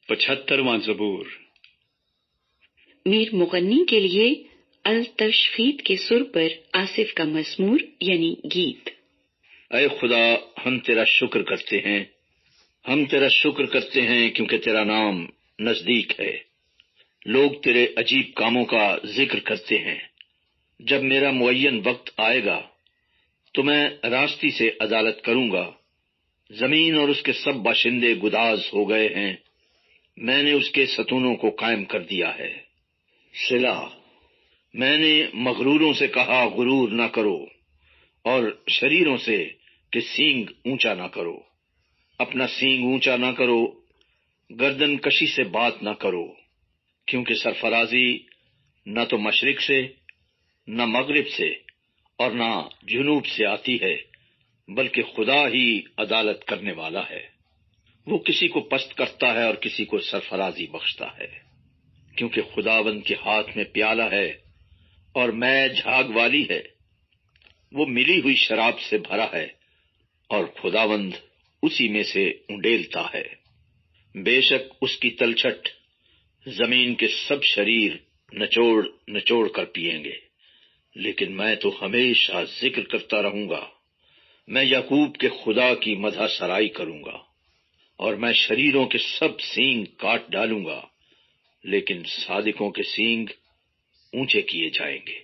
75واں زبور۔ میر مغنی کے لیے التشفید کے سر پر آصف کا مزمور یعنی گیت۔ اے خدا، ہم تیرا شکر کرتے ہیں، ہم تیرا شکر کرتے ہیں کیونکہ تیرا نام نزدیک ہے۔ لوگ تیرے عجیب کاموں کا ذکر کرتے ہیں۔ جب میرا معین وقت آئے گا تو میں راستی سے عدالت کروں گا۔ زمین اور اس کے سب باشندے گداز ہو گئے ہیں، میں نے اس کے ستونوں کو قائم کر دیا ہے۔ صلا، میں نے مغروروں سے کہا غرور نہ کرو، اور شریروں سے کہ سینگ اونچا نہ کرو۔ اپنا سینگ اونچا نہ کرو، گردن کشی سے بات نہ کرو، کیونکہ سرفرازی نہ تو مشرق سے، نہ مغرب سے، اور نہ جنوب سے آتی ہے، بلکہ خدا ہی عدالت کرنے والا ہے۔ وہ کسی کو پست کرتا ہے اور کسی کو سرفرازی بخشتا ہے، کیونکہ خداوند کے ہاتھ میں پیالہ ہے اور میں جھاگ والی ہے۔ وہ ملی ہوئی شراب سے بھرا ہے اور خداوند اسی میں سے انڈیلتا ہے۔ بے شک اس کی تلچھٹ زمین کے سب شریر نچوڑ نچوڑ کر پئیں گے، لیکن میں تو ہمیشہ ذکر کرتا رہوں گا۔ میں یعقوب کے خدا کی مدح سرائی کروں گا، اور میں شریروں کے سب سینگ کاٹ ڈالوں گا، لیکن صادقوں کے سینگ اونچے کیے جائیں گے۔